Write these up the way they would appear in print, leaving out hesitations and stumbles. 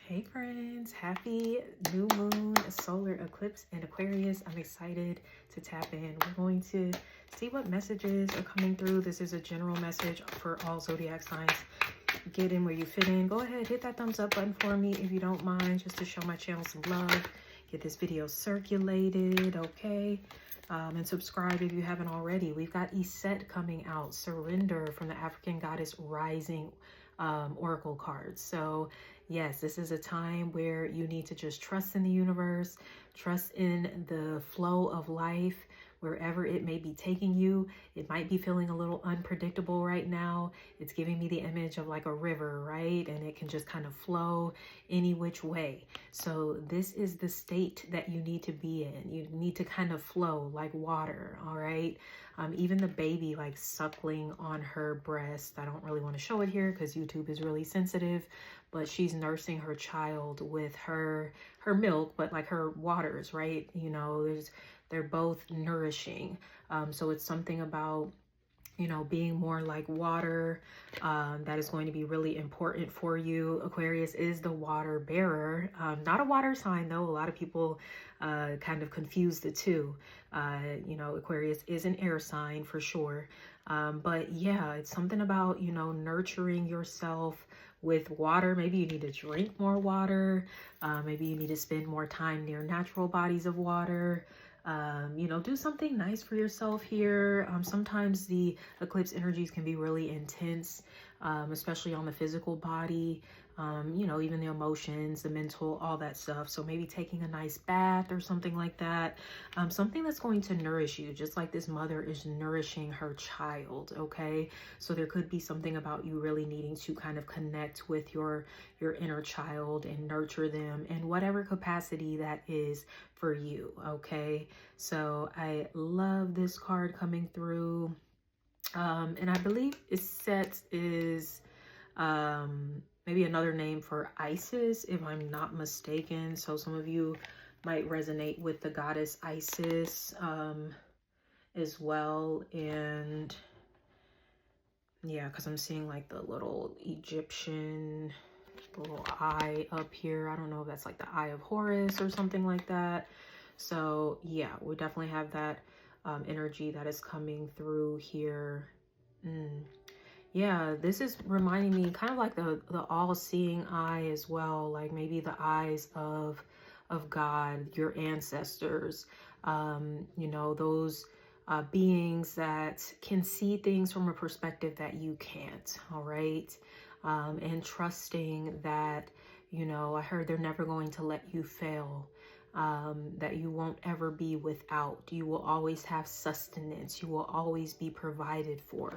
Hey friends, happy new moon, solar eclipse, and Aquarius. I'm excited to tap in. We're going to see what messages are coming through. This is a general message for all zodiac signs. Get in where you fit in. Go ahead, hit that thumbs up button for me if you don't mind, just to show my channel some love. Get this video circulated, okay? And subscribe if you haven't already. We've got Iset coming out, Surrender from the African Goddess Rising Oracle cards. So yes, this is a time where you need to just trust in the universe, trust in the flow of life, wherever it may be taking you. It might be feeling a little unpredictable right now. It's giving me the image of like a river, right? And it can just kind of flow any which way. So this is the state that you need to be in. You need to kind of flow like water, all right? Even the baby like suckling on her breast. I don't really want to show it here because YouTube is really sensitive, but she's nursing her child with her milk, but like her waters, right? You know, they're both nourishing. So it's something about, you know, being more like water, that is going to be really important for you. Aquarius is the water bearer, not a water sign though. A lot of people kind of confuse the two. You know, Aquarius is an air sign for sure. But yeah, it's something about, you know, nurturing yourself with water. Maybe you need to drink more water. Maybe you need to spend more time near natural bodies of water. You know, do something nice for yourself here. Sometimes the eclipse energies can be really intense, especially on the physical body, you know, even the emotions, the mental, all that stuff. So maybe taking a nice bath or something like that, something that's going to nourish you, just like this mother is nourishing her child, okay? So there could be something about you really needing to kind of connect with your inner child and nurture them in whatever capacity that is for you, okay? So I love this card coming through. And I believe Iset is maybe another name for Isis, if I'm not mistaken. So some of you might resonate with the goddess Isis as well. And yeah, because I'm seeing like the little Egyptian, the little eye up here. I don't know if that's like the Eye of Horus or something like that. So yeah, we definitely have that energy that is coming through here. Yeah, this is reminding me kind of like the all-seeing eye as well, like maybe the eyes of God, your ancestors, you know, those beings that can see things from a perspective that you can't, all right? And trusting that, you know, I heard they're never going to let you fail. That you won't ever be without. You will always have sustenance. You will always be provided for.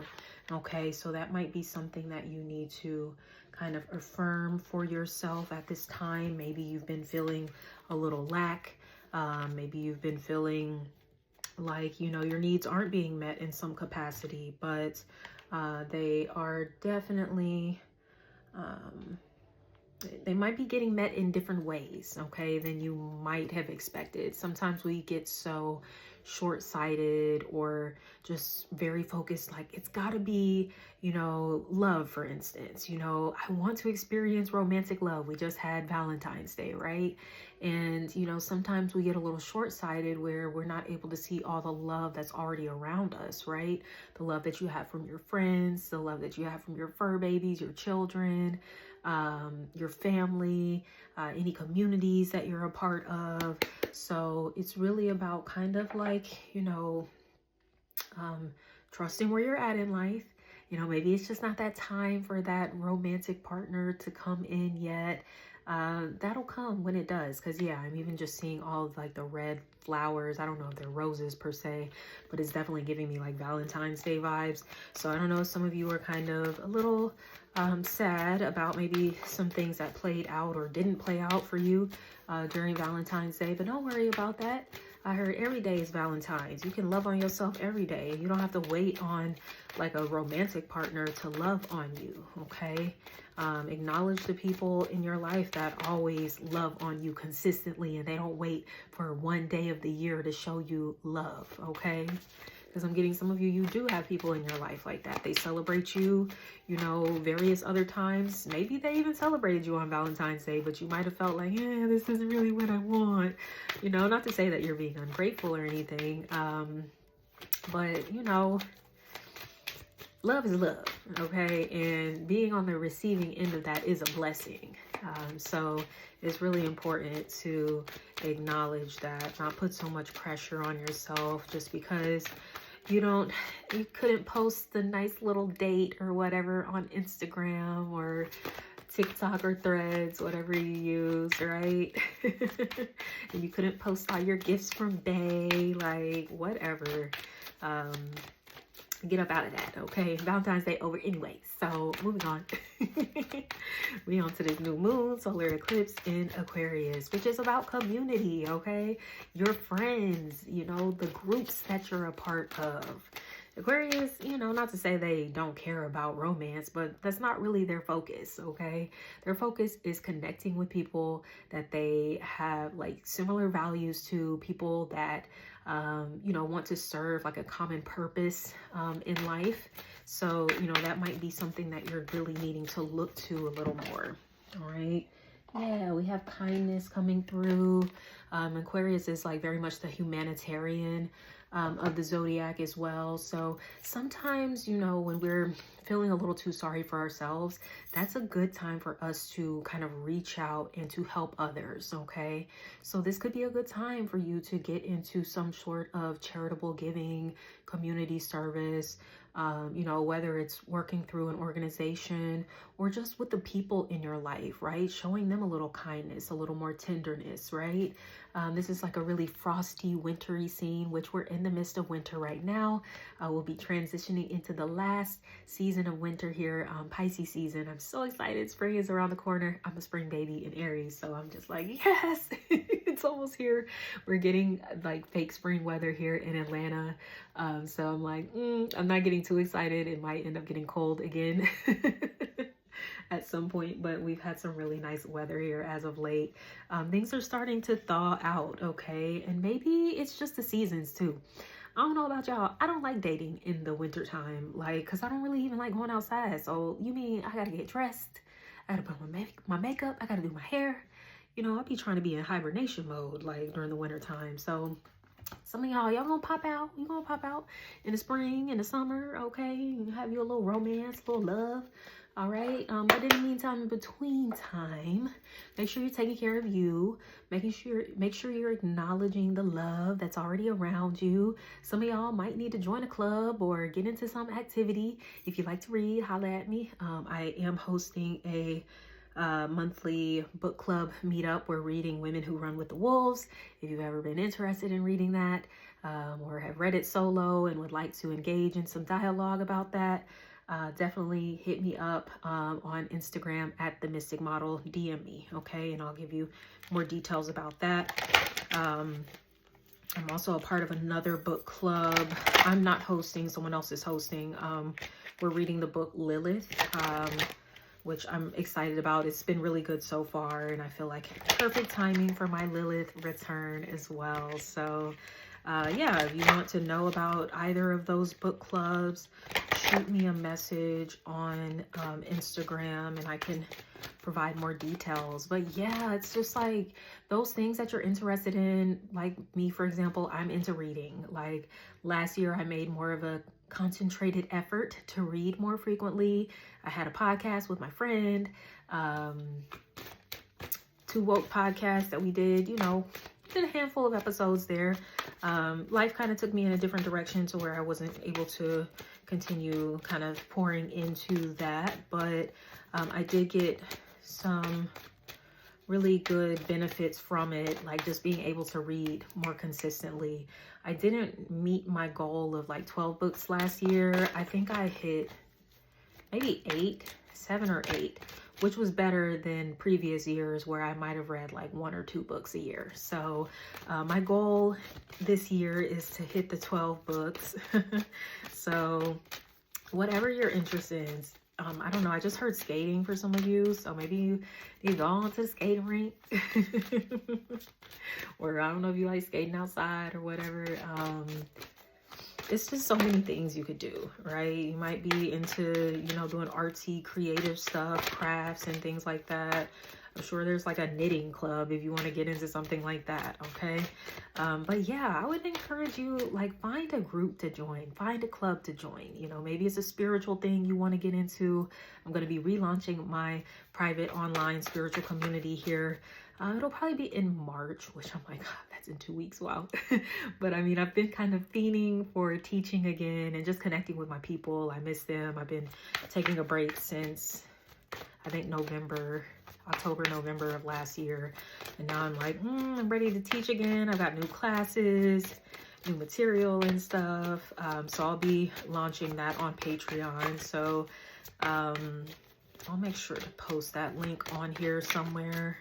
Okay, so that might be something that you need to kind of affirm for yourself at this time. Maybe you've been feeling a little lack. Maybe you've been feeling like, you know, your needs aren't being met in some capacity, but they are definitely... they might be getting met in different ways, okay, than you might have expected. Sometimes we get so short-sighted or just very focused, like it's got to be, you know, love, for instance. You know, I want to experience romantic love. We just had Valentine's Day, right? And, you know, sometimes we get a little short-sighted where we're not able to see all the love that's already around us, right? The love that you have from your friends, the love that you have from your fur babies, your children, your family, any communities that you're a part of. So it's really about kind of like, you know, trusting where you're at in life. You know, maybe it's just not that time for that romantic partner to come in yet. That'll come when it does. Because yeah, I'm even just seeing all of like the red flowers. I don't know if they're roses per se, but it's definitely giving me like Valentine's Day vibes. So I don't know if some of you are kind of a little sad about maybe some things that played out or didn't play out for you during Valentine's Day, but don't worry about that. I heard every day is Valentine's. You can love on yourself every day. You don't have to wait on like a romantic partner to love on you, okay? Acknowledge the people in your life that always love on you consistently, and they don't wait for one day of the year to show you love, okay? because I'm getting some of you do have people in your life like that. They celebrate you, you know, various other times. Maybe they even celebrated you on Valentine's Day, but you might have felt like, yeah, this isn't really what I want. You know, not to say that you're being ungrateful or anything, but, you know, love is love, okay? And being on the receiving end of that is a blessing. So it's really important to acknowledge that, not put so much pressure on yourself just because you couldn't post the nice little date or whatever on Instagram or TikTok or Threads, whatever you use, right? And you couldn't post all your gifts from Bay, like whatever. Get up out of that, okay? Valentine's Day over anyway. So moving on. We on to this new moon, solar eclipse in Aquarius, which is about community, okay? Your friends, you know, the groups that you're a part of. Aquarius, you know, not to say they don't care about romance, but that's not really their focus, okay? Their focus is connecting with people that they have like similar values to, people that, you know, want to serve like a common purpose in life. So, you know, that might be something that you're really needing to look to a little more, all right? Yeah, we have kindness coming through. Aquarius is like very much the humanitarian of the zodiac as well. So sometimes, you know, when we're feeling a little too sorry for ourselves, that's a good time for us to kind of reach out and to help others, okay? So this could be a good time for you to get into some sort of charitable giving, community service, you know, whether it's working through an organization or just with the people in your life, right? Showing them a little kindness, a little more tenderness, right? This is like a really frosty, wintry scene, which we're in the midst of winter right now. We'll be transitioning into the last season of winter here, Pisces season. I'm so excited. Spring is around the corner. I'm a spring baby in Aries, so I'm just like, yes, it's almost here. We're getting like fake spring weather here in Atlanta. So I'm like, I'm not getting too excited. It might end up getting cold again at some point, but we've had some really nice weather here as of late. Things are starting to thaw out, okay? And maybe it's just the seasons too. I don't know about y'all. I don't like dating in the winter time, like, cause I don't really even like going outside. So you mean I gotta get dressed? I gotta put on my makeup. I gotta do my hair. You know, I'll be trying to be in hibernation mode, like during the winter time. So some of y'all gonna pop out. You gonna pop out in the spring, in the summer, okay? You have your little romance, little love. All right. But in the meantime, in between time, make sure you're taking care of you, make sure you're acknowledging the love that's already around you. Some of y'all might need to join a club or get into some activity. If you like to read, holla at me. I am hosting a monthly book club meetup. We're reading Women Who Run with the Wolves. If you've ever been interested in reading that, or have read it solo and would like to engage in some dialogue about that, definitely hit me up on Instagram at The Mystic Model. DM me, okay? And I'll give you more details about that. I'm also a part of another book club. I'm not hosting, someone else is hosting. We're reading the book Lilith, which I'm excited about. It's been really good so far, and I feel like perfect timing for my Lilith return as well. So yeah, if you want to know about either of those book clubs, shoot me a message on Instagram and I can provide more details. But yeah, it's just like those things that you're interested in. Like me, for example, I'm into reading. Like last year, I made more of a concentrated effort to read more frequently. I had a podcast with my friend, Two Woke podcast that we did, you know, did a handful of episodes there. Life kind of took me in a different direction to where I wasn't able to continue kind of pouring into that, but I did get some really good benefits from it, like just being able to read more consistently. I didn't meet my goal of like 12 books last year. I think I hit maybe 7 or 8, which was better than previous years where I might have read like 1 or 2 books a year. So my goal this year is to hit the 12 books. So whatever your interest is, I don't know, I just heard skating for some of you, so maybe you need to go on to the skating rink. Or I don't know if you like skating outside or whatever. it's just so many things you could do, right? You might be into, you know, doing artsy, creative stuff, crafts and things like that. I'm sure there's like a knitting club if you want to get into something like that, okay? But yeah, I would encourage you, like, find a group to join, find a club to join. You know, maybe it's a spiritual thing you want to get into. I'm going to be relaunching my private online spiritual community here. It'll probably be in March, which I'm like, that's in 2 weeks. Wow. But I mean, I've been kind of fiending for teaching again and just connecting with my people. I miss them. I've been taking a break since, I think, October, November of last year. And now I'm like, I'm ready to teach again. I've got new classes, new material and stuff. So I'll be launching that on Patreon. So I'll make sure to post that link on here somewhere.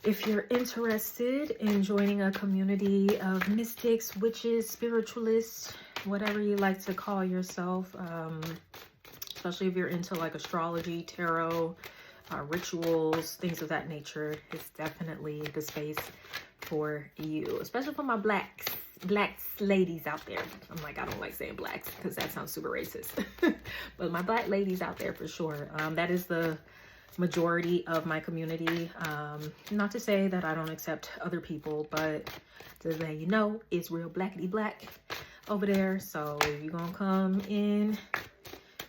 If you're interested in joining a community of mystics, witches, spiritualists, whatever you like to call yourself, especially if you're into like astrology, tarot, rituals, things of that nature, it's definitely the space for you, especially for my black ladies out there. I'm like, I don't like saying blacks because that sounds super racist. But my black ladies out there for sure. That is the majority of my community. Not to say that I don't accept other people, but to let you know, it's real blackity black over there. So if you're gonna come in,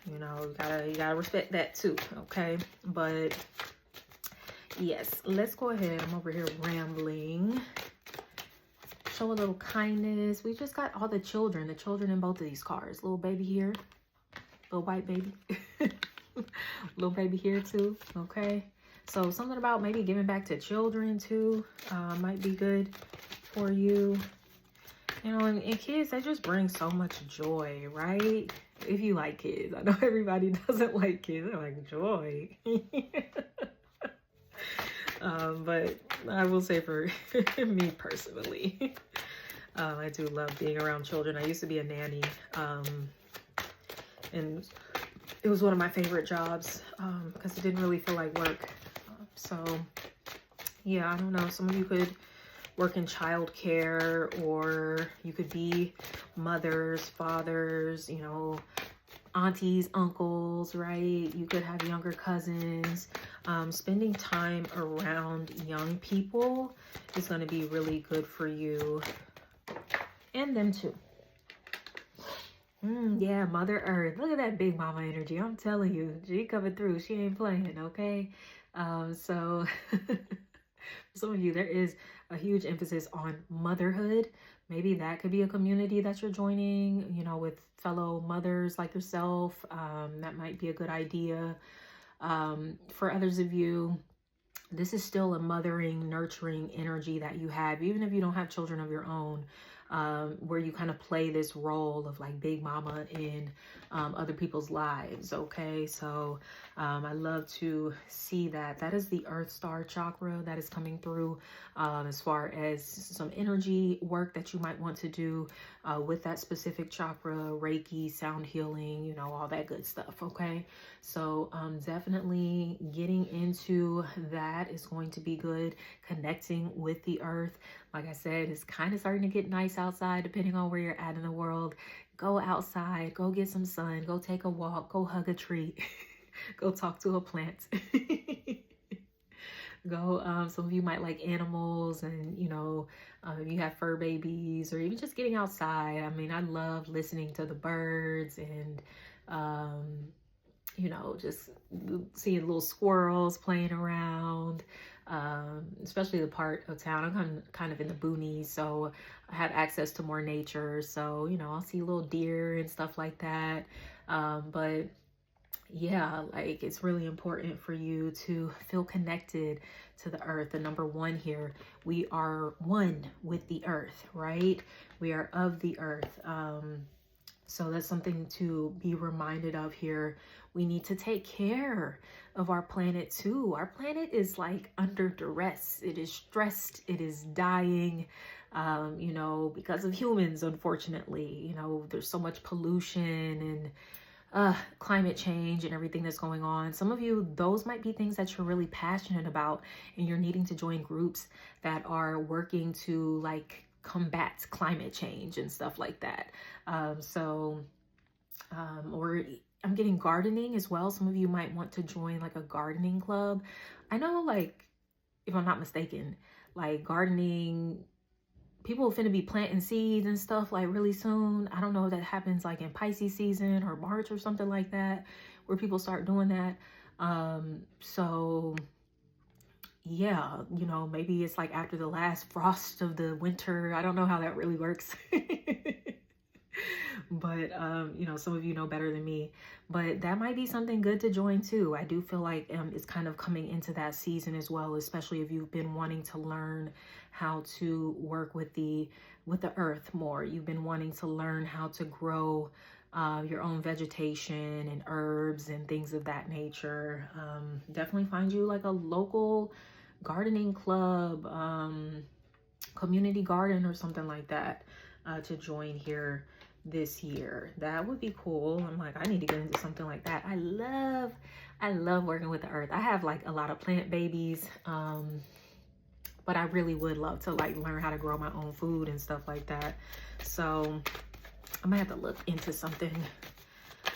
you know, you gotta respect that too, okay? But yes, let's go ahead. I'm over here rambling. Show a little kindness. We just got all the children in both of these cards. Little baby here, little white baby. Little baby here too, okay? So something about maybe giving back to children too might be good for you. You know, and kids, they just bring so much joy, right? If you like kids. I know everybody doesn't like kids. They're like, joy. But I will say for me personally, I do love being around children. I used to be a nanny, and it was one of my favorite jobs because it didn't really feel like work. So yeah, I don't know. Some of you could work in childcare, or you could be mothers, fathers, you know, aunties, uncles, right? You could have younger cousins. Spending time around young people is going to be really good for you and them too. Yeah, Mother Earth. Look at that big mama energy. I'm telling you, she coming through. She ain't playing, okay? So for some of you, there is a huge emphasis on motherhood. Maybe that could be a community that you're joining, you know, with fellow mothers like yourself. That might be a good idea. For others of you, this is still a mothering, nurturing energy that you have, even if you don't have children of your own. Where you kind of play this role of like big mama in other people's lives, okay? So I love to see that. That is the Earth Star chakra that is coming through as far as some energy work that you might want to do with that specific chakra, Reiki, sound healing, you know, all that good stuff, okay? So definitely getting into that is going to be good. Connecting with the earth. Like I said, it's kind of starting to get nice outside depending on where you're at in the world. Go outside, go get some sun, go take a walk, go hug a tree, go talk to a plant. Go, some of you might like animals, and you know, you have fur babies, or even just getting outside. I mean, I love listening to the birds and you know, just seeing little squirrels playing around. Especially the part of town, I'm kind of in the boonies, so I have access to more nature. So, you know, I'll see little deer and stuff like that. But yeah, like it's really important for you to feel connected to the earth. The number one here, we are one with the earth, right? We are of the earth. So that's something to be reminded of here. We need to take care of our planet too. Our planet is like under duress. It is stressed. It is dying, you know, because of humans, unfortunately. You know, there's so much pollution and climate change and everything that's going on. Some of you, those might be things that you're really passionate about, and you're needing to join groups that are working to like combats climate change and stuff like that. Or I'm getting gardening as well. Some of you might want to join like a gardening club. I know, like, if I'm not mistaken, like gardening, people are finna be planting seeds and stuff like really soon. I don't know if that happens like in Pisces season or March or something like that, where people start doing that. So yeah, you know, maybe it's like after the last frost of the winter. I don't know how that really works. But you know, some of you know better than me, but that might be something good to join too. I do feel like it's kind of coming into that season as well, especially if you've been wanting to learn how to work with the earth more. You've been wanting to learn how to grow your own vegetation and herbs and things of that nature. Definitely find you like a local gardening club, community garden or something like that to join here this year. That would be cool. I'm like, I need to get into something like that. I love working with the earth. I have like a lot of plant babies, but I really would love to like learn how to grow my own food and stuff like that. So I might have to look into something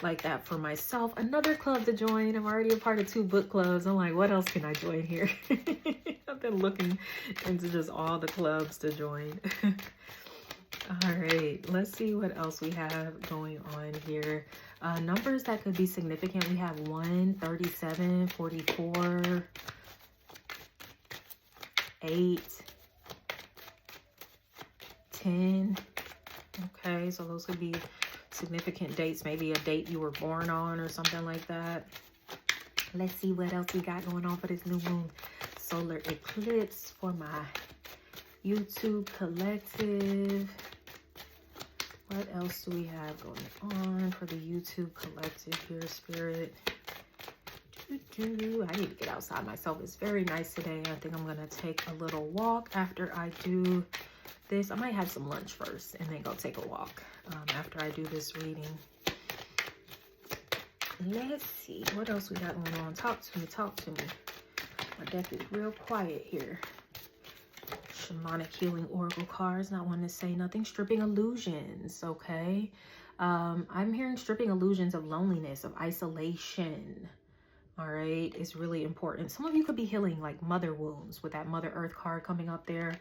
like that for myself. Another club to join. I'm already a part of 2 book clubs. I'm like, what else can I join here? I've been looking into just all the clubs to join. All right, let's see what else we have going on here. Numbers that could be significant. We have 1, 37, 44, 8, 10. Okay, so those could be significant dates. Maybe a date you were born on or something like that. Let's see what else we got going on for this new moon solar eclipse for my YouTube collective. What else do we have going on for the YouTube collective here, Spirit? I need to get outside myself. It's very nice today. I think I'm going to take a little walk after I do this. I might have some lunch first and then go take a walk after I do this reading. Let's see. What else we got going on? Talk to me. Talk to me. My deck is real quiet here. Shamanic healing oracle cards, not wanting to say nothing. Stripping illusions. Okay, I'm hearing stripping illusions of loneliness, of isolation. All right, it's really important. Some of you could be healing like mother wounds with that Mother Earth card coming up there.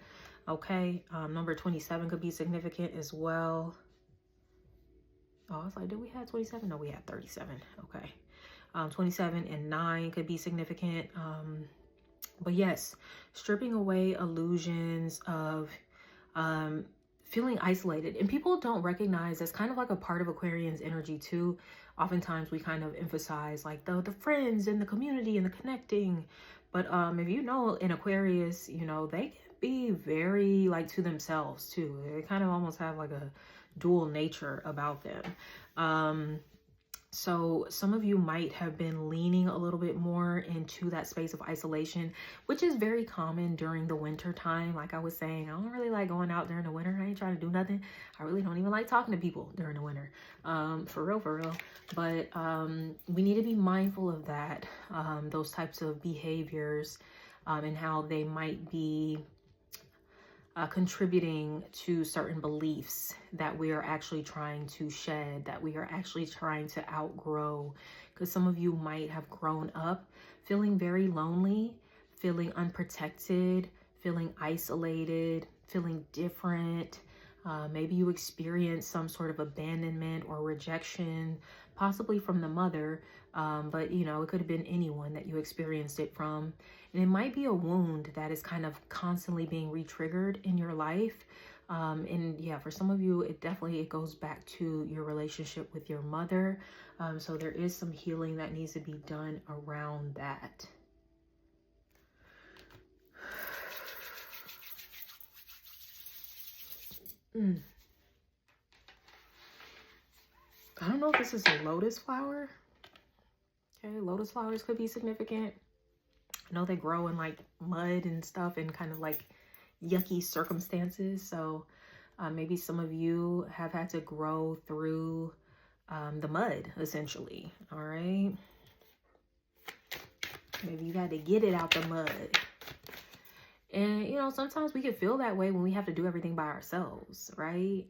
Okay, number 27 could be significant as well. Oh, I was like, did we have 27? No, we had 37. Okay, 27 and 9 could be significant. But yes, stripping away illusions of feeling isolated. And people don't recognize that's kind of like a part of Aquarian's energy too. Oftentimes we kind of emphasize like the friends and the community and the connecting. But if you know in Aquarius, you know, they can be very like to themselves too. They kind of almost have like a dual nature about them. So some of you might have been leaning a little bit more into that space of isolation, which is very common during the winter time. Like I was saying, I don't really like going out during the winter. I ain't trying to do nothing. I really don't even like talking to people during the winter, for real. But we need to be mindful of that, those types of behaviors, and how they might be contributing to certain beliefs that we are actually trying to shed, that we are actually trying to outgrow. Because some of you might have grown up feeling very lonely, feeling unprotected, feeling isolated, feeling different. Maybe you experienced some sort of abandonment or rejection, possibly from the mother, but you know, it could have been anyone that you experienced it from. And it might be a wound that is kind of constantly being re-triggered in your life. And yeah, for some of you, it goes back to your relationship with your mother. So there is some healing that needs to be done around that. I don't know if this is a lotus flower. Okay, lotus flowers could be significant. I know they grow in like mud and stuff and kind of like yucky circumstances. So maybe some of you have had to grow through the mud, essentially. All right. Maybe you had to get it out the mud. And, you know, sometimes we can feel that way when we have to do everything by ourselves, right?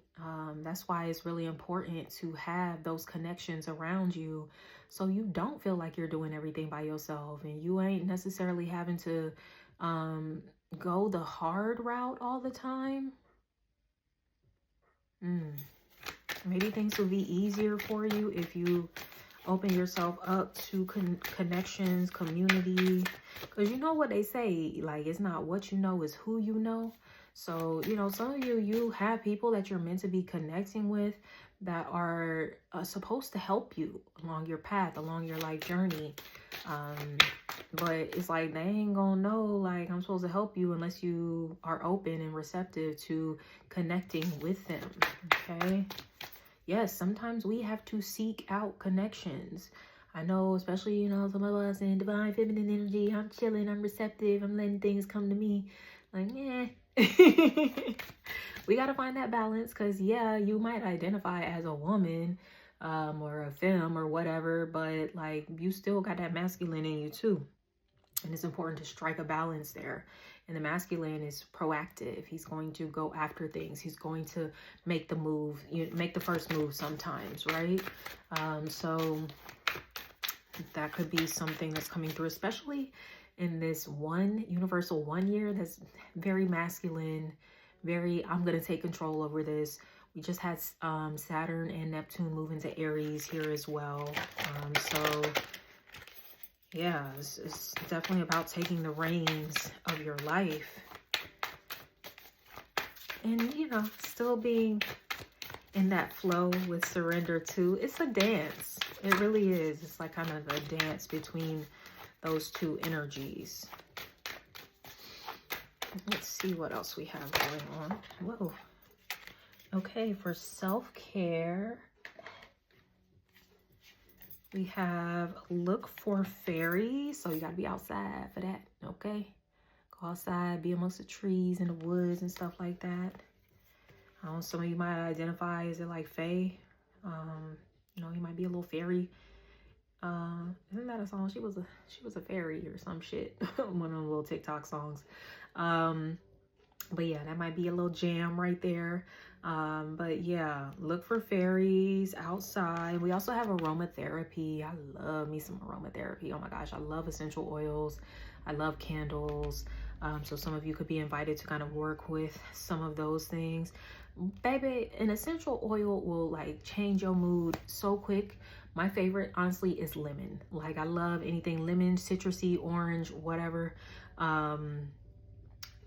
That's why it's really important to have those connections around you so you don't feel like you're doing everything by yourself and you ain't necessarily having to um, go the hard route all the time. Maybe things will be easier for you if you open yourself up to connections, community, because you know what they say, like, it's not what you know, it's who you know. So, you know, some of you have people that you're meant to be connecting with that are supposed to help you along your path, along your life journey. But it's like they ain't gonna know, like, I'm supposed to help you unless you are open and receptive to connecting with them. Okay. Yes, sometimes we have to seek out connections. I know, especially, you know, some of us in divine feminine energy, I'm chilling, I'm receptive, I'm letting things come to me. Like, yeah. We got to find that balance because, yeah, you might identify as a woman or a femme or whatever, but, like, you still got that masculine in you, too. And it's important to strike a balance there. And the masculine is proactive. He's going to go after things. He's going to make the move, make the first move sometimes, right? So that could be something that's coming through, especially in this universal 1 year that's very masculine, very, I'm going to take control over this. We just had Saturn and Neptune move into Aries here as well. So yeah, it's definitely about taking the reins of your life. And, you know, still being in that flow with surrender too. It's a dance. It really is. It's like kind of a dance between those two energies. Let's see what else we have going on. Whoa. Okay, for self-care, we have look for fairies. So you got to be outside for that, okay? Go outside, be amongst the trees and the woods and stuff like that. Some of you might identify as it like fae. You know, you might be a little fairy. Isn't that a song? She was a fairy or some shit. One of the little TikTok songs. But yeah, that might be a little jam right there. But yeah, look for fairies outside. We also have aromatherapy. I love me some aromatherapy. Oh my gosh, I love essential oils. I love candles. So some of you could be invited to kind of work with some of those things. Baby, an essential oil will like change your mood so quick. My favorite, honestly, is lemon. Like, I love anything lemon, citrusy, orange, whatever.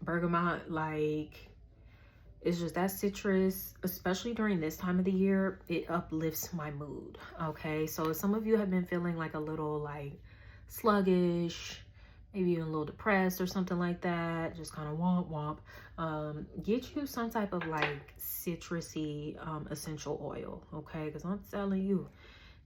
Bergamot, like, it's just that citrus, especially during this time of the year, it uplifts my mood. Okay, so if some of you have been feeling like a little like sluggish, maybe even a little depressed or something like that, just kind of womp womp, get you some type of like citrusy essential oil. Okay, because I'm telling you,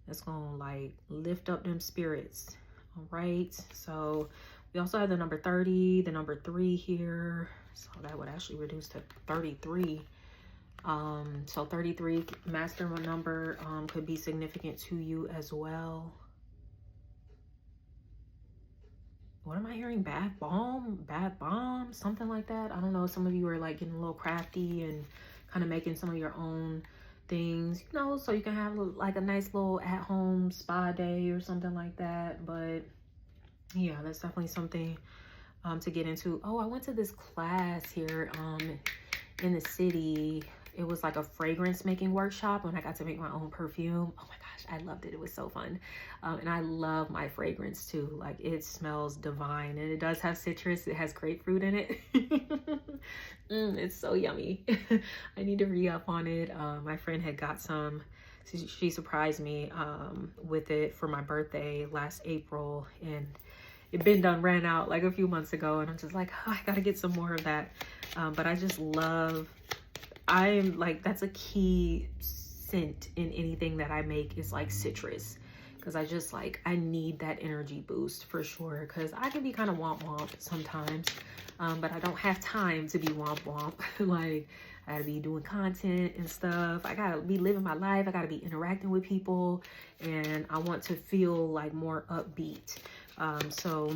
it's gonna like lift up them spirits. All right, so we also have the number 30, the number 3 here. So that would actually reduce to 33. So 33 master number could be significant to you as well. What am I hearing? Bath bomb, something like that. I don't know. Some of you are like getting a little crafty and kind of making some of your own things, you know, so you can have like a nice little at-home spa day or something like that. But yeah, that's definitely something to get into. Oh, I went to this class here in the city. It was like a fragrance making workshop when I got to make my own perfume. Oh my gosh, I loved it. It was so fun. And I love my fragrance too. Like, it smells divine, and it does have citrus. It has grapefruit in it. It's so yummy. I need to re-up on it. My friend had got some. She surprised me with it for my birthday last April, and it been done, ran out like a few months ago, and I'm just like, oh, I gotta get some more of that. But I just love, I'm like, that's a key scent in anything that I make is like citrus, because I just like, I need that energy boost for sure, because I can be kind of womp womp sometimes, but I don't have time to be womp womp. Like, I gotta be doing content and stuff. I gotta be living my life. I gotta be interacting with people, and I want to feel like more upbeat. So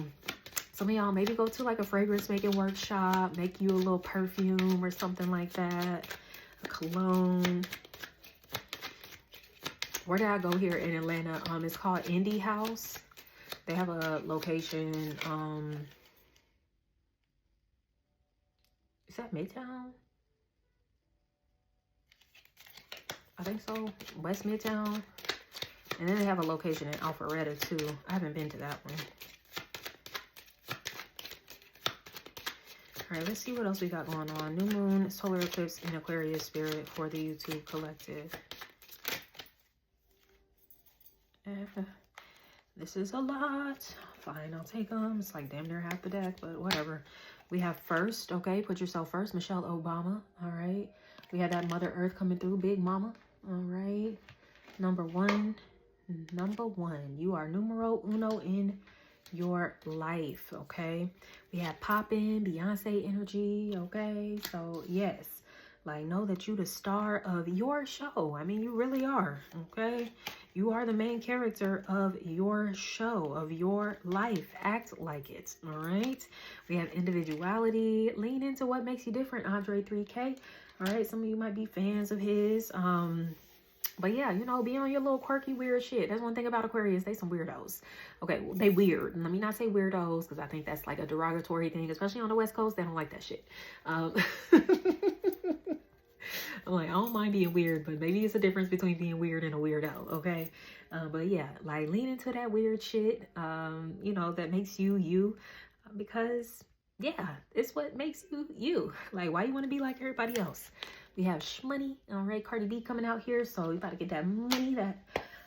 Some of y'all maybe go to like a fragrance making workshop, make you a little perfume or something like that, a cologne. Where did I go here in Atlanta? It's called Indie House. They have a location. Is that Midtown? I think so. West Midtown. And then they have a location in Alpharetta too. I haven't been to that one. All right, let's see what else we got going on. New moon, solar eclipse, and Aquarius spirit for the YouTube collective. This is a lot. Fine, I'll take them. It's like damn near half the deck, but whatever. We have first, okay, put yourself first, Michelle Obama. All right. We have that Mother Earth coming through, Big Mama. All right. Number one. You are numero uno in your life, okay? We have Poppin', Beyonce energy, okay? So, yes. Like, know that you the star of your show. I mean, you really are, okay? You are the main character of your show, of your life. Act like it, all right? We have individuality. Lean into what makes you different, Andre 3K. All right, some of you might be fans of his. But yeah, you know, be on your little quirky, weird shit. That's one thing about Aquarius. They some weirdos. Okay, well, they weird. Let me not say weirdos because I think that's like a derogatory thing, especially on the West Coast. They don't like that shit. I'm like, I don't mind being weird, but maybe it's a difference between being weird and a weirdo, okay? But yeah, like lean into that weird shit, you know, that makes you you, because yeah, it's what makes you you. Like, why you want to be like everybody else? We have shmoney, all right? Cardi B coming out here, so you got to get that money, that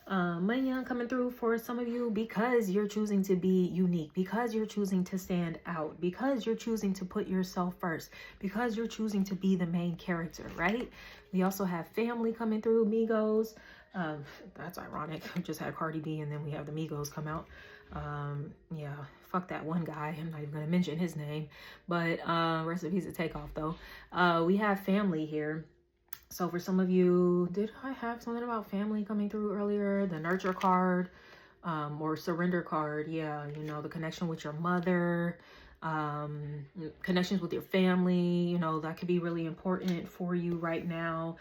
money coming through for some of you, because you're choosing to be unique, because you're choosing to stand out, because you're choosing to put yourself first, because you're choosing to be the main character, right? We also have family coming through, Migos. That's ironic. We just had Cardi B and then we have the Migos come out. Yeah, fuck that one guy. I'm not even gonna mention his name, but recipes to take off though. We have family here. So for some of you, did I have something about family coming through earlier? The nurture card, or surrender card. Yeah, you know, the connection with your mother, connections with your family, you know, that could be really important for you right now.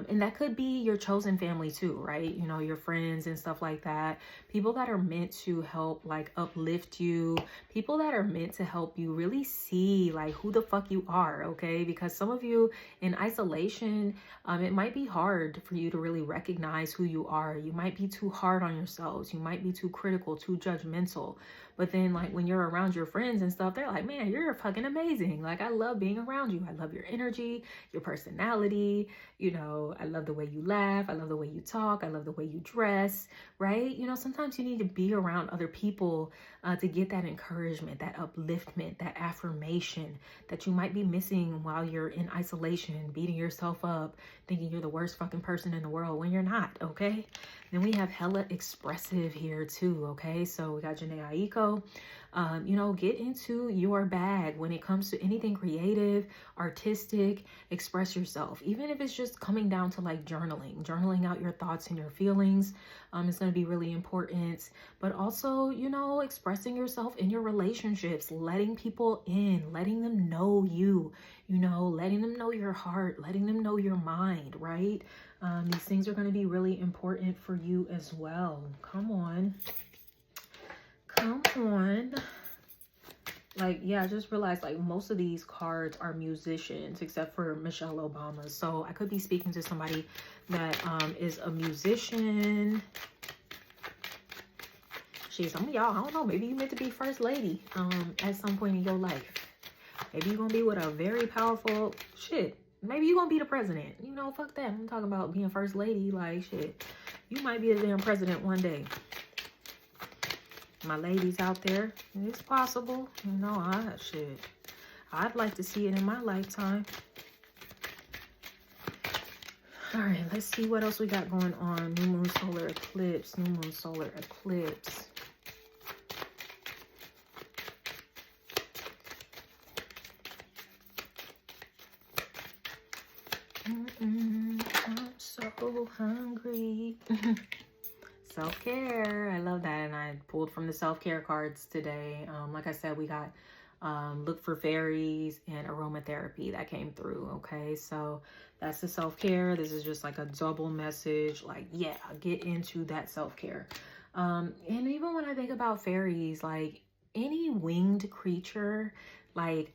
And that could be your chosen family too, right? You know, your friends and stuff like that. People that are meant to help, like, uplift you. People that are meant to help you really see, like, who the fuck you are, okay? Because some of you in isolation, it might be hard for you to really recognize who you are. You might be too hard on yourselves. You might be too critical, too judgmental. But then, like, when you're around your friends and stuff, they're like, man, you're fucking amazing. Like, I love being around you. I love your energy, your personality. You know, I love the way you laugh. I love the way you talk. I love the way you dress, right? You know, sometimes you need to be around other people to get that encouragement, that upliftment, that affirmation that you might be missing while you're in isolation, beating yourself up, thinking you're the worst fucking person in the world when you're not, okay? Then we have hella expressive here too, okay? So we got Janae Aiko. You know, get into your bag when it comes to anything creative, artistic. Express yourself, even if it's just coming down to like journaling out your thoughts and your feelings. It's going to be really important. But also, you know, expressing yourself in your relationships, letting people in, letting them know you, you know, letting them know your heart, letting them know your mind, right? These things are going to be really important for you as well. Come on. Like, yeah, I just realized, like, most of these cards are musicians except for Michelle Obama. So I could be speaking to somebody that is a musician. Shit, some of y'all, I don't know, maybe you meant to be first lady at some point in your life. Maybe you're gonna be with a very powerful shit. Maybe you're gonna be the president. You know, fuck that. I'm talking about being first lady. Like, shit, you might be the damn president one day. My ladies out there, it's possible. You know, I'd like to see it in my lifetime. All right, let's see what else we got going on. New moon, solar eclipse. New moon, solar eclipse. I'm so hungry. self-care. I love that. And I pulled from the self-care cards today. Like I said, we got look for fairies and aromatherapy that came through. Okay, so that's the self-care. This is just like a double message, like, yeah, get into that self-care. And even when I think about fairies, like any winged creature, like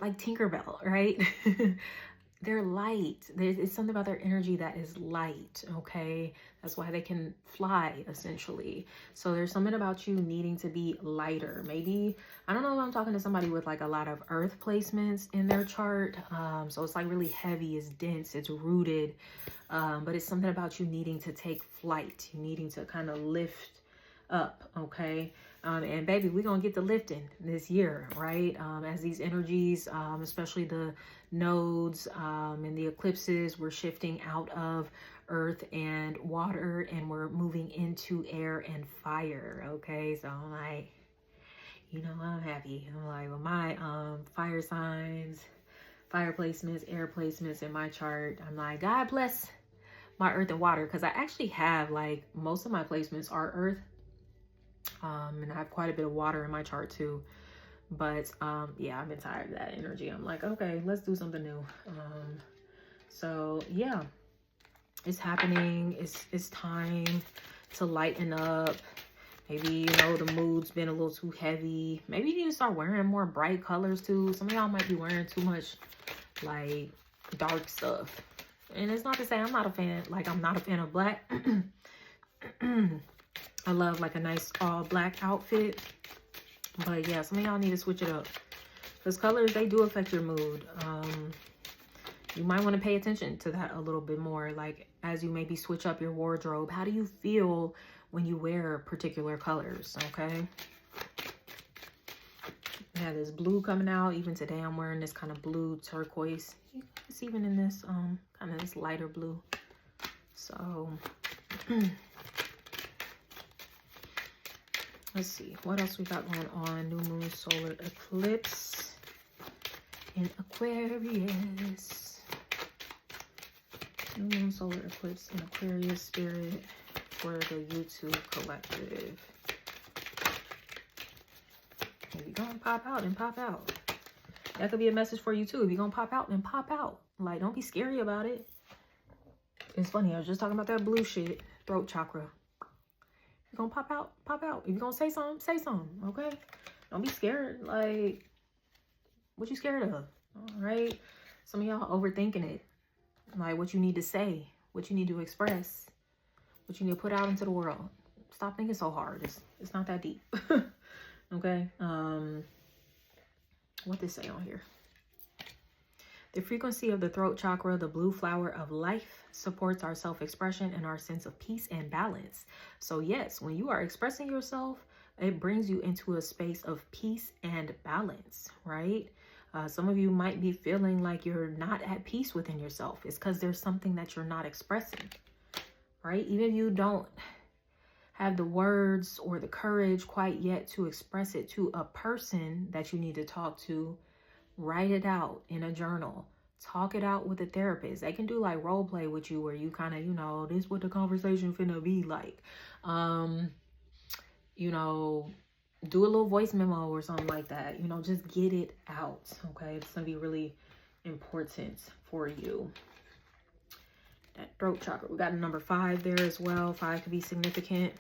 Tinkerbell, right? They're light. It's something about their energy that is light, okay? That's why they can fly, essentially. So there's something about you needing to be lighter. Maybe, I don't know if I'm talking to somebody with like a lot of earth placements in their chart. So it's like really heavy, it's dense, it's rooted. But it's something about you needing to take flight. You needing to kind of lift up, okay? And baby, we're gonna get the lifting this year, right? As these energies, especially the nodes and the eclipses, we're shifting out of earth and water and we're moving into air and fire, okay? So I'm like, you know, I'm happy. I'm like, well, my fire signs, fire placements, air placements in my chart, I'm like, God bless my earth and water, because I actually have, like, most of my placements are earth. And I have quite a bit of water in my chart too. But yeah, I've been tired of that energy. I'm like, okay, let's do something new. So yeah, it's happening. It's time to lighten up. Maybe, you know, the mood's been a little too heavy. Maybe you need to start wearing more bright colors too. Some of y'all might be wearing too much like dark stuff. And it's not to say I'm not a fan, like I'm not a fan of black. I love like a nice all black outfit. But yeah, some of y'all need to switch it up. Because colors, they do affect your mood. You might want to pay attention to that a little bit more. Like as you maybe switch up your wardrobe. How do you feel when you wear particular colors? Okay. Yeah, there's blue coming out. Even today I'm wearing this kind of blue turquoise. It's even in this kind of this lighter blue. So let's see what else we got going on. New moon, solar eclipse in Aquarius. New moon, solar eclipse in Aquarius spirit for the YouTube collective. If you're gonna pop out, then pop out. That could be a message for you too. If you're gonna pop out, then pop out. Like, don't be scary about it. It's funny, I was just talking about that blue shit, throat chakra. You're gonna pop out, pop out. If you're gonna say something, okay? Don't be scared. Like, what you scared of? All right? Some of y'all overthinking it. Like, what you need to say, what you need to express, what you need to put out into the world. Stop thinking so hard. It's not that deep. Okay? What does it say on here? The frequency of the throat chakra, the blue flower of life, supports our self-expression and our sense of peace and balance. So yes, when you are expressing yourself, it brings you into a space of peace and balance, right? Some of you might be feeling like you're not at peace within yourself. It's because there's something that you're not expressing, right? Even if you don't have the words or the courage quite yet to express it to a person that you need to talk to, write it out in a journal. Talk it out with a therapist. They can do like role play with you where you kind of, you know, this is what the conversation finna be like. You know, do a little voice memo or something like that. You know, just get it out, okay? It's gonna be really important for you. That throat chakra. We got a number 5 there as well. 5 could be significant.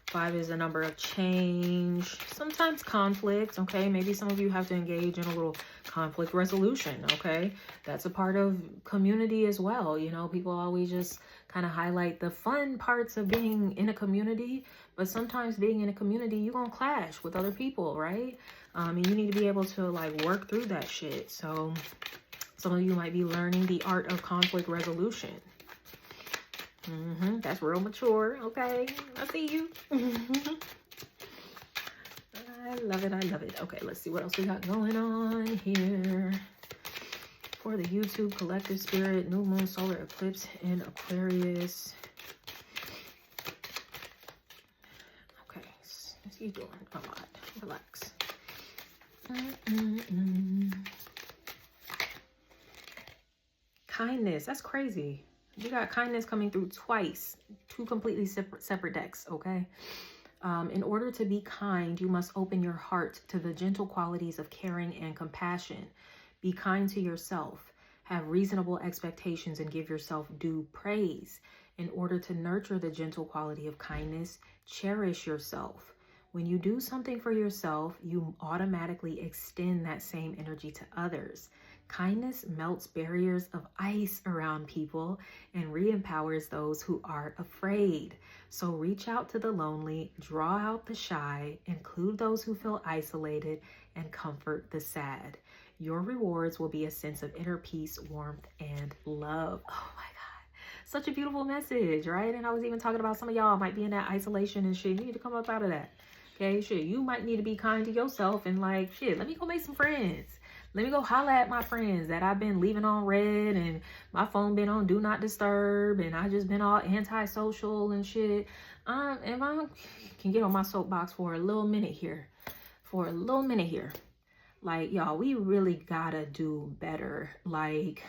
5 is a number of change, sometimes conflict, okay? Maybe some of you have to engage in a little conflict resolution, okay? That's a part of community as well. You know, people always just kind of highlight the fun parts of being in a community, but sometimes being in a community, you're gonna clash with other people, right? And you need to be able to like work through that shit. So some of you might be learning the art of conflict resolution. That's real mature, okay? I see you. I love it, I love it. Okay, let's see what else we got going on here. For the YouTube collective spirit, new moon, solar eclipse in Aquarius. Okay, what's he doing? A lot. Relax. Kindness, that's crazy. You got kindness coming through twice. Two completely separate decks, okay? In order to be kind, you must open your heart to the gentle qualities of caring and compassion. Be kind to yourself. Have reasonable expectations and give yourself due praise. In order to nurture the gentle quality of kindness, cherish yourself. When you do something for yourself, you automatically extend that same energy to others. Kindness melts barriers of ice around people and re-empowers those who are afraid. So reach out to the lonely, draw out the shy, include those who feel isolated, and comfort the sad. Your rewards will be a sense of inner peace, warmth, and love. Oh my God. Such a beautiful message, right? And I was even talking about some of y'all might be in that isolation and shit. You need to come up out of that. Okay, shit. You might need to be kind to yourself and like, shit, let me go make some friends. Let me go holla at my friends that I've been leaving on red and my phone been on do not disturb and I just been all antisocial and shit. If I can get on my soapbox for a little minute here, like, y'all, we really gotta do better, like,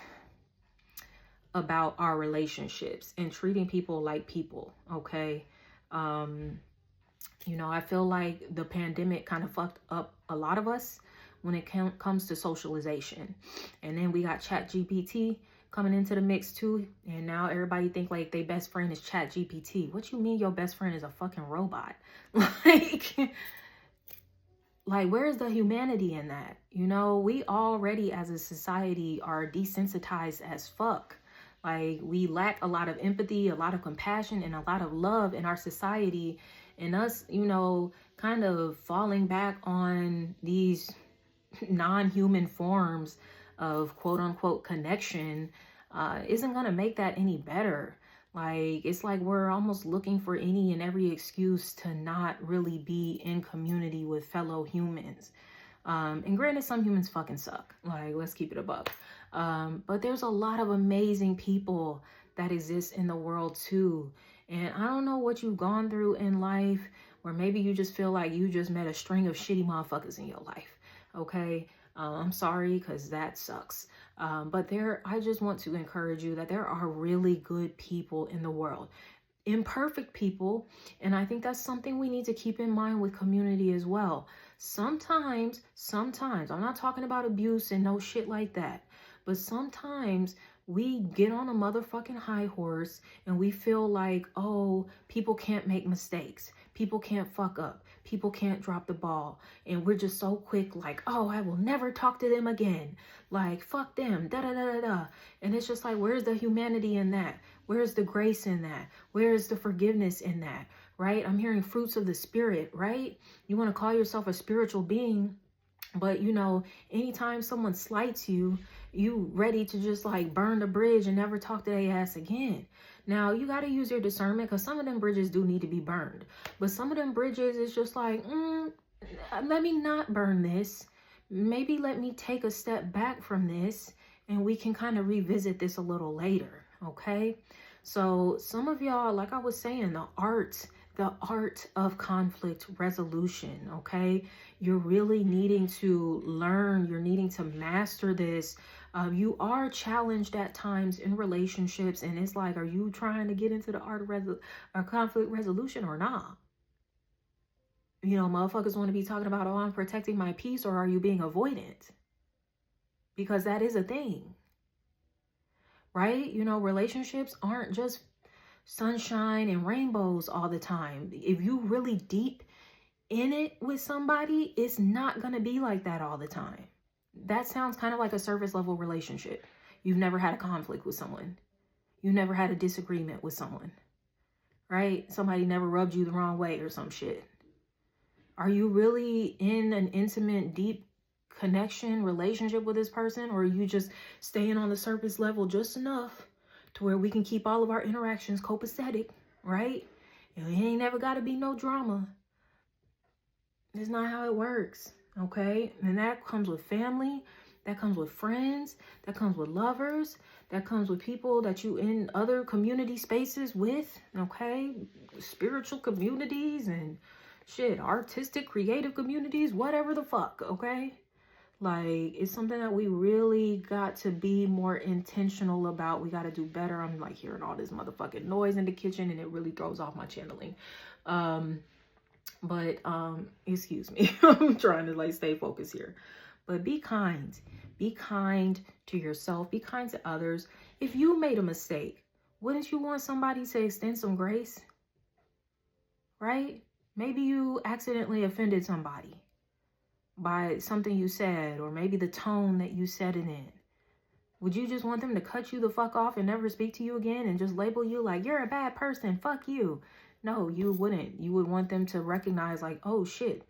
about our relationships and treating people like people, okay? You know, I feel like the pandemic kind of fucked up a lot of us when it comes to socialization. And then we got ChatGPT coming into the mix too. And now everybody think like their best friend is ChatGPT. What you mean your best friend is a fucking robot? Like, where's the humanity in that? You know, we already as a society are desensitized as fuck. Like, we lack a lot of empathy, a lot of compassion, and a lot of love in our society. And us, you know, kind of falling back on these non-human forms of quote unquote connection isn't going to make that any better. Like, it's like we're almost looking for any and every excuse to not really be in community with fellow humans. And granted, some humans fucking suck. Like, let's keep it a buck. But there's a lot of amazing people that exist in the world too. And I don't know what you've gone through in life, or maybe you just feel like you just met a string of shitty motherfuckers in your life. Okay. I'm sorry, because that sucks. But I just want to encourage you that there are really good people in the world, imperfect people. And I think that's something we need to keep in mind with community as well. Sometimes, I'm not talking about abuse and no shit like that, but sometimes we get on a motherfucking high horse and we feel like, oh, people can't make mistakes. People can't fuck up. People can't drop the ball. And we're just so quick like, oh, I will never talk to them again. Like, fuck them, da da da da da. And it's just like, where's the humanity in that? Where's the grace in that? Where's the forgiveness in that? Right? I'm hearing fruits of the spirit, right? You want to call yourself a spiritual being, but you know, anytime someone slights you, you ready to just like burn the bridge and never talk to their ass again. Now, you got to use your discernment, because some of them bridges do need to be burned. But some of them bridges is just like, let me not burn this. Maybe let me take a step back from this and we can kind of revisit this a little later. Okay. So some of y'all, like I was saying, the art of conflict resolution. Okay. You're really needing to learn. You're needing to master this. You are challenged at times in relationships, and it's like, are you trying to get into the art of conflict resolution or not? You know, motherfuckers want to be talking about, oh, I'm protecting my peace, or are you being avoidant? Because that is a thing, right? You know, relationships aren't just sunshine and rainbows all the time. If you really deep in it with somebody, it's not going to be like that all the time. That sounds kind of like a surface level relationship. You've never had a conflict with someone. You never had a disagreement with someone, right? Somebody never rubbed you the wrong way or some shit. Are you really in an intimate, deep connection, relationship with this person? Or are you just staying on the surface level just enough to where we can keep all of our interactions copacetic, right? And it ain't never got to be no drama. It's not how it works. Okay. And that comes with family. That comes with friends. That comes with lovers. That comes with people that you in other community spaces with. Okay. Spiritual communities and shit, artistic, creative communities, whatever the fuck. Okay. Like, it's something that we really got to be more intentional about. We got to do better. I'm like hearing all this motherfucking noise in the kitchen, and it really throws off my channeling. But excuse me. I'm trying to like stay focused here. But be kind. Be kind to yourself. Be kind to others. If you made a mistake, wouldn't you want somebody to extend some grace? Right? Maybe you accidentally offended somebody by something you said, or maybe the tone that you said it in. Would you just want them to cut you the fuck off and never speak to you again and just label you like, you're a bad person, fuck you? No, you wouldn't. You would want them to recognize like, oh shit,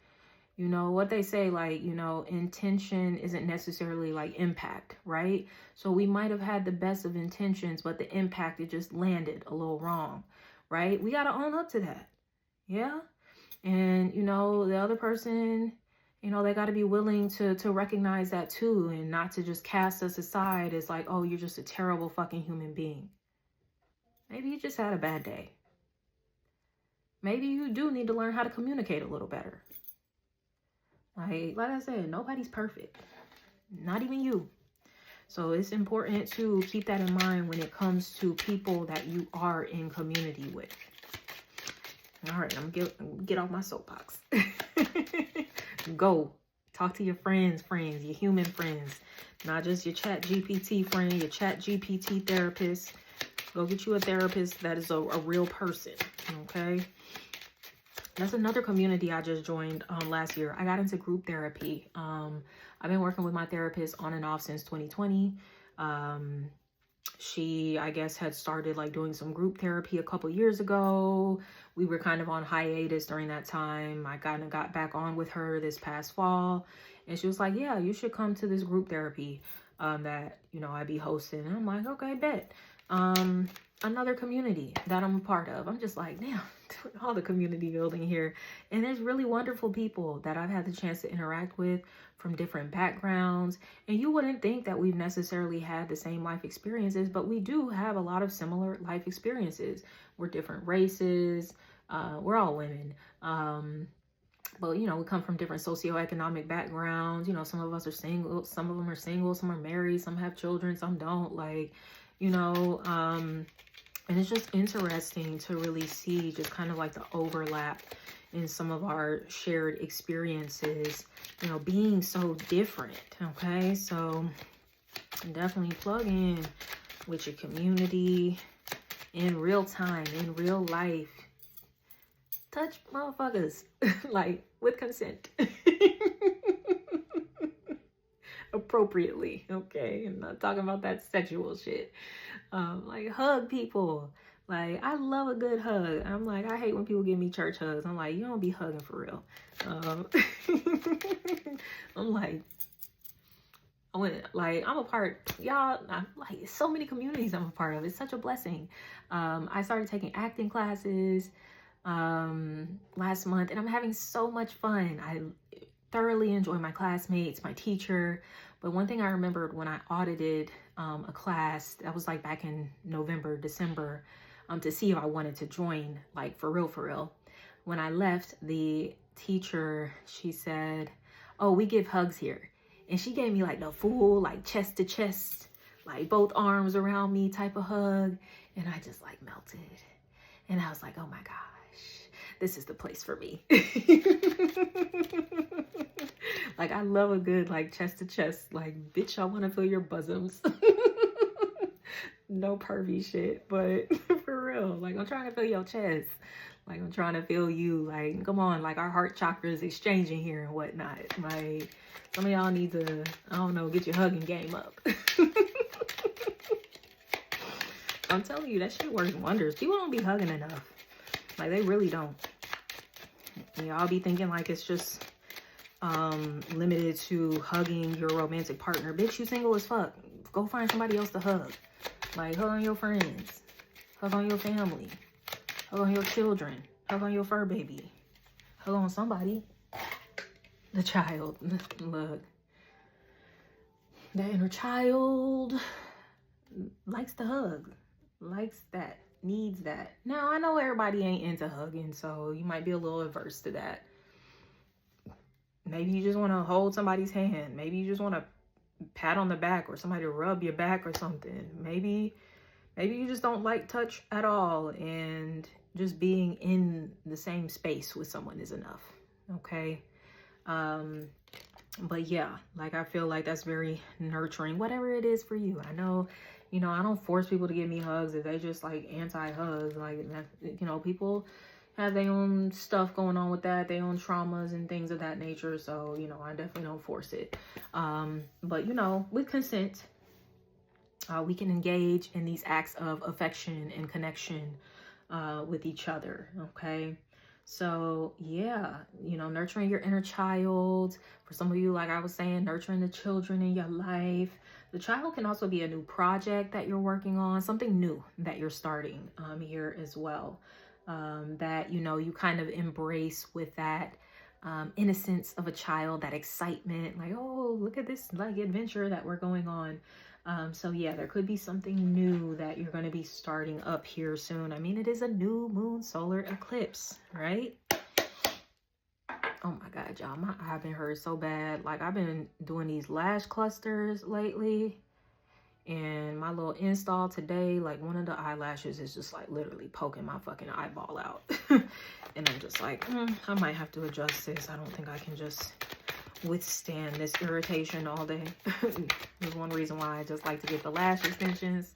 you know what they say, like, you know, intention isn't necessarily like impact, right? So we might have had the best of intentions, but the impact, it just landed a little wrong, right? We got to own up to that. Yeah. And, you know, the other person, you know, they got to be willing to recognize that too, and not to just cast us aside as like, oh, you're just a terrible fucking human being. Maybe you just had a bad day. Maybe you do need to learn how to communicate a little better. Like I said, nobody's perfect. Not even you. So it's important to keep that in mind when it comes to people that you are in community with. All right, I'm gonna get off my soapbox. Go talk to your friends, your human friends, not just your chat GPT friend, your chat GPT therapist. Go get you a therapist that is a real person, okay? That's another community I just joined last year. I got into group therapy. I've been working with my therapist on and off since 2020. She, I guess, had started like doing some group therapy a couple years ago. We were kind of on hiatus during that time. I kind of got back on with her this past fall, and she was like, yeah, you should come to this group therapy that, you know, I be hosting. And I'm like, okay, bet. Another community that I'm a part of. I'm just like, damn, all the community building here. And there's really wonderful people that I've had the chance to interact with from different backgrounds. And you wouldn't think that we've necessarily had the same life experiences, but we do have a lot of similar life experiences. We're different races. We're all women. But, you know, we come from different socioeconomic backgrounds. You know, some of us are single, some of them are single, some are married, some have children, some don't. Like, you know, and it's just interesting to really see just kind of like the overlap in some of our shared experiences, you know, being so different. Okay, so definitely plug in with your community in real time, in real life. Touch motherfuckers like with consent. Appropriately, okay? I'm not talking about that sexual shit. Like hug people. Like, I love a good hug. I'm like, I hate when people give me church hugs. I'm like, you don't be hugging for real. I'm like, I'm a part, y'all, like so many communities I'm a part of. It's such a blessing. I started taking acting classes last month, and I'm having so much fun. I thoroughly enjoy my classmates, my teacher. But one thing I remembered when I audited a class, that was like back in November, December, to see if I wanted to join, like for real. When I left, the teacher, she said, oh, we give hugs here. And she gave me like the full, like chest to chest, like both arms around me type of hug. And I just like melted. And I was like, oh my gosh, this is the place for me. Like, I love a good, like, chest to chest. Like, bitch, I want to feel your bosoms. No pervy shit, but for real. Like, I'm trying to feel your chest. Like, I'm trying to feel you. Like, come on. Like, our heart chakras exchanging here and whatnot. Like, some of y'all need to, I don't know, get your hugging game up. I'm telling you, that shit works wonders. People don't be hugging enough. Like, they really don't. Y'all be thinking like it's just limited to hugging your romantic partner. Bitch, you single as fuck. Go find somebody else to hug. Like, hug on your friends. Hug on your family. Hug on your children. Hug on your fur baby. Hug on somebody. The child. Look. That inner child likes to hug. Likes that. Needs that. Now, I know everybody ain't into hugging, so you might be a little averse to that. Maybe you just want to hold somebody's hand. Maybe you just want to pat on the back or somebody to rub your back or something. Maybe you just don't like touch at all, and just being in the same space with someone is enough. Okay. But yeah, like, I feel like that's very nurturing, whatever it is for you. I know, you know, I don't force people to give me hugs if they just like anti-hugs. Like, you know, people have their own stuff going on with that, their own traumas and things of that nature. So, you know, I definitely don't force it. But, you know, with consent, we can engage in these acts of affection and connection with each other. Okay. So yeah, you know, nurturing your inner child. For some of you, like I was saying, nurturing the children in your life. The child can also be a new project that you're working on, something new that you're starting here as well. That, you know, you kind of embrace with that innocence of a child, that excitement, like, oh, look at this like adventure that we're going on. So yeah, there could be something new that you're going to be starting up here soon. I mean, it is a new moon solar eclipse, right? Oh my God, y'all, my eye been hurt so bad. Like, I've been doing these lash clusters lately, and my little install today, like, one of the eyelashes is just like literally poking my fucking eyeball out. And I'm just like, I might have to adjust this. I don't think I can just withstand this irritation all day. There's one reason why I just like to get the lash extensions,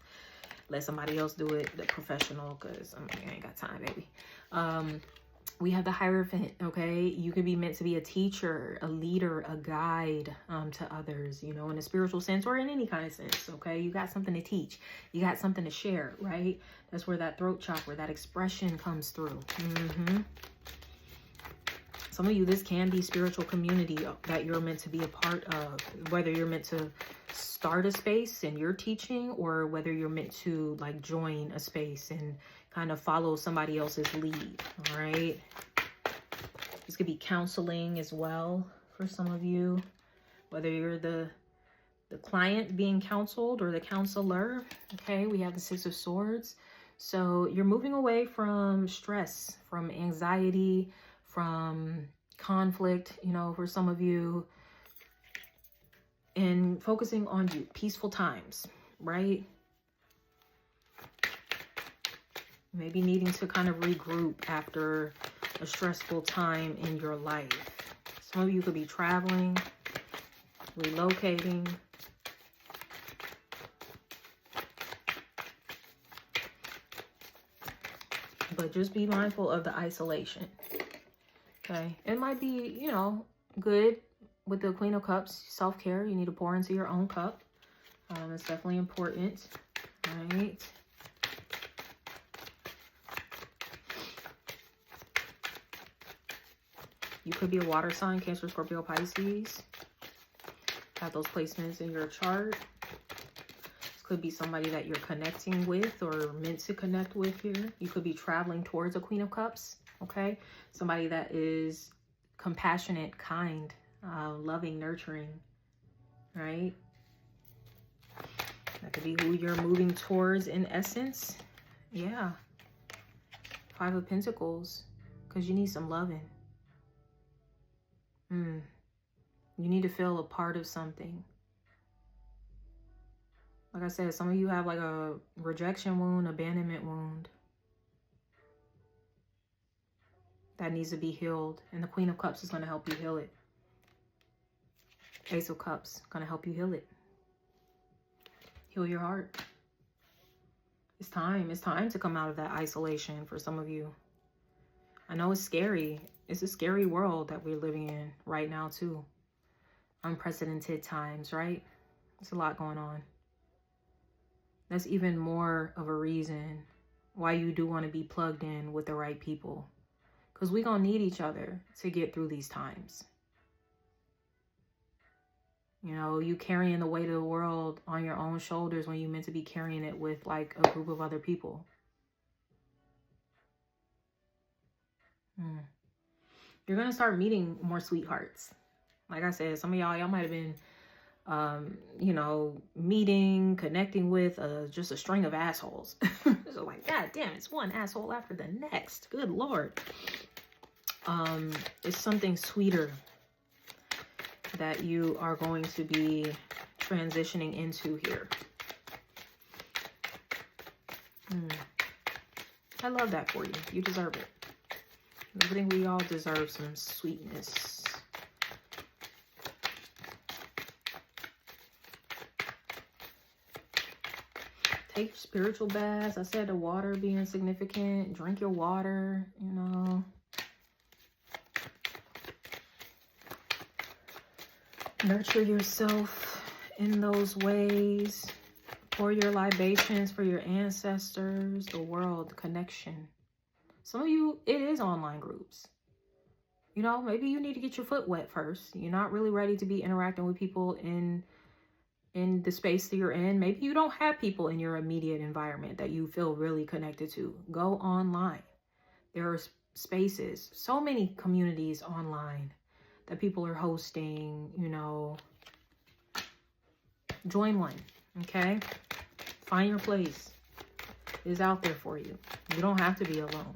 let somebody else do it, the professional, because I ain't got time, baby. We have the Hierophant. Okay, you could be meant to be a teacher, a leader, a guide to others, you know, in a spiritual sense or in any kind of sense. Okay, you got something to teach, you got something to share, right? That's where that throat chakra, that expression comes through. Some of you, this can be spiritual community that you're meant to be a part of, whether you're meant to start a space and you're teaching, or whether you're meant to like join a space and kind of follow somebody else's lead. All right. This could be counseling as well for some of you, whether you're the client being counseled or the counselor. Okay. We have the Six of Swords. So you're moving away from stress, from anxiety, from conflict, you know, for some of you, and focusing on you, peaceful times, right? Maybe needing to kind of regroup after a stressful time in your life. Some of you could be traveling, relocating. But just be mindful of the isolation. Okay, it might be, you know, good with the Queen of Cups, self-care. You need to pour into your own cup. It's definitely important. All right. You could be a water sign, Cancer, Scorpio, Pisces. Have those placements in your chart. This could be somebody that you're connecting with or meant to connect with here. You could be traveling towards a Queen of Cups. Okay, somebody that is compassionate, kind, loving, nurturing, right? That could be who you're moving towards in essence. Yeah. Five of Pentacles, because you need some loving. You need to feel a part of something. Like I said, some of you have like a rejection wound, abandonment wound that needs to be healed. And the Queen of Cups is going to help you heal it. Ace of Cups, going to help you heal it. Heal your heart. It's time. It's time to come out of that isolation for some of you. I know it's scary. It's a scary world that we're living in right now too. Unprecedented times, right? There's a lot going on. That's even more of a reason why you do want to be plugged in with the right people. Because we're going to need each other to get through these times. You know, you carrying the weight of the world on your own shoulders when you're meant to be carrying it with like a group of other people. You're going to start meeting more sweethearts. Like I said, some of y'all might have been, you know, meeting, connecting with just a string of assholes. So like, God damn, it's one asshole after the next. Good Lord. It's something sweeter that you are going to be transitioning into here. I love that for you. You deserve it. I think we all deserve some sweetness. Take spiritual baths. I said the water being significant. Drink your water, you know. Nurture yourself in those ways. Pour your libations for your ancestors, the world, connection. Some of you, it is online groups. You know, maybe you need to get your foot wet first. You're not really ready to be interacting with people in the space that you're in. Maybe you don't have people in your immediate environment that you feel really connected to. Go online. There are spaces, so many communities online that people are hosting, you know. Join one, okay? Find your place. It's out there for you. You don't have to be alone.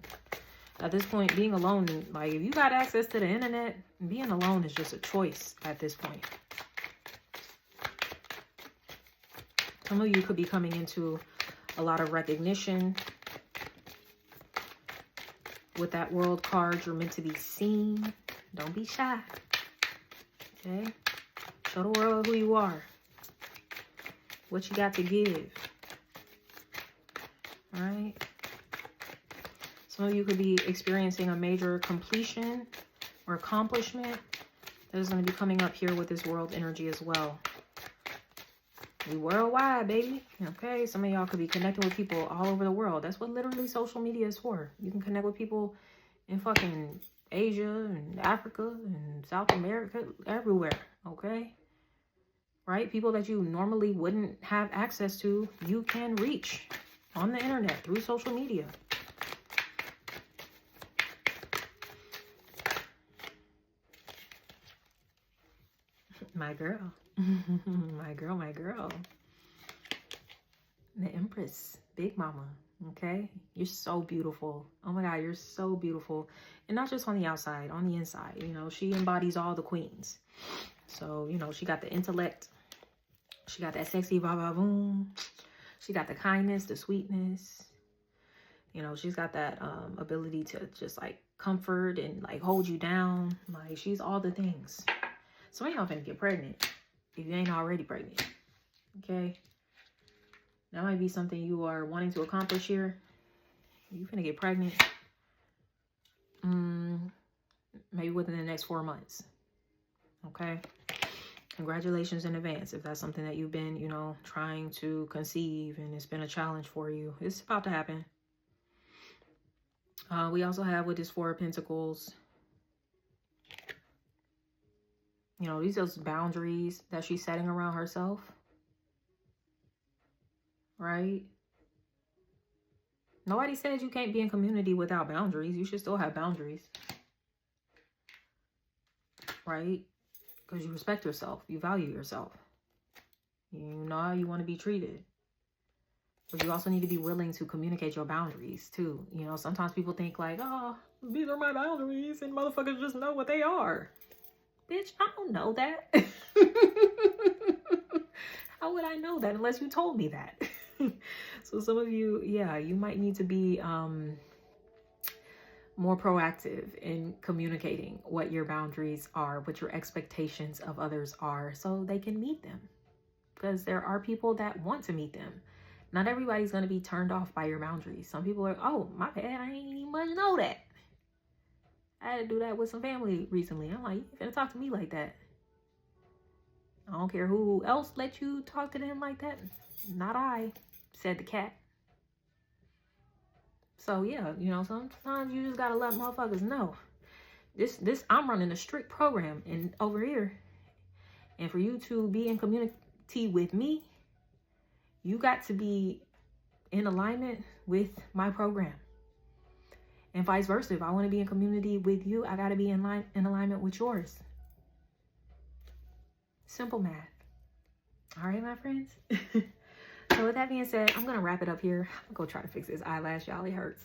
At this point, being alone, like if you got access to the internet, being alone is just a choice at this point. Some of you could be coming into a lot of recognition. With that world card, you're meant to be seen. Don't be shy. Okay? Show the world who you are. What you got to give. All right? Some of you could be experiencing a major completion or accomplishment that is going to be coming up here with this world energy as well. We worldwide, baby. Okay? Some of y'all could be connecting with people all over the world. That's what literally social media is for. You can connect with people in fucking Asia and Africa and South America, everywhere. Okay? Right? People that you normally wouldn't have access to, you can reach on the internet through social media. My girl. My girl, my girl. The Empress. Big Mama. Okay? You're so beautiful. Oh my God, you're so beautiful. And not just on the outside, on the inside. You know, she embodies all the queens. So, you know, she got the intellect. She got that sexy va-va-voom. She got the kindness, the sweetness. You know, she's got that ability to just like comfort and like hold you down. Like she's all the things. Some of y'all finna get pregnant if you ain't already pregnant. Okay? That might be something you are wanting to accomplish here. You finna get pregnant. Maybe within the next 4 months. Okay? Congratulations in advance if that's something that you've been, you know, trying to conceive and it's been a challenge for you. It's about to happen. We also have with this Four of Pentacles, you know, these are those boundaries that she's setting around herself. Right? Nobody says you can't be in community without boundaries. You should still have boundaries. Right? Because you respect yourself. You value yourself. You know how you want to be treated. But you also need to be willing to communicate your boundaries too. You know, sometimes people think like, oh, these are my boundaries and motherfuckers just know what they are. Bitch, I don't know that. How would I know that unless you told me that? So some of you, yeah, you might need to be more proactive in communicating what your boundaries are, what your expectations of others are, so they can meet them. Because there are people that want to meet them. Not everybody's going to be turned off by your boundaries. Some people are, oh, my bad, I ain't even much know that. I had to do that with some family recently. I'm like, you finna talk to me like that? I don't care who else let you talk to them like that. Not I, said the cat. So yeah, you know, sometimes you just gotta let motherfuckers know. This I'm running a strict program and over here. And for you to be in community with me, you got to be in alignment with my program. And vice versa. If I want to be in community with you, I got to be in alignment with yours. Simple math. All right, my friends. So with that being said, I'm going to wrap it up here. I'm going to go try to fix this eyelash, y'all. It hurts.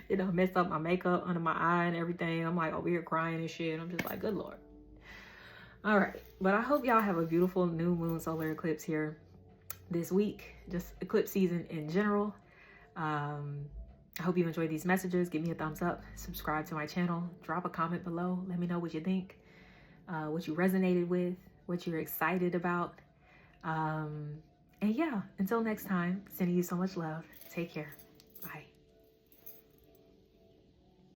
You know, messed up my makeup under my eye and everything. I'm like over here crying and shit. I'm just like, good Lord. All right. But I hope y'all have a beautiful new moon solar eclipse here this week. Just eclipse season in general. I hope you enjoyed these messages. Give me a thumbs up. Subscribe to my channel. Drop a comment below. Let me know what you think. What you resonated with. What you're excited about. And yeah, until next time, sending you so much love. Take care.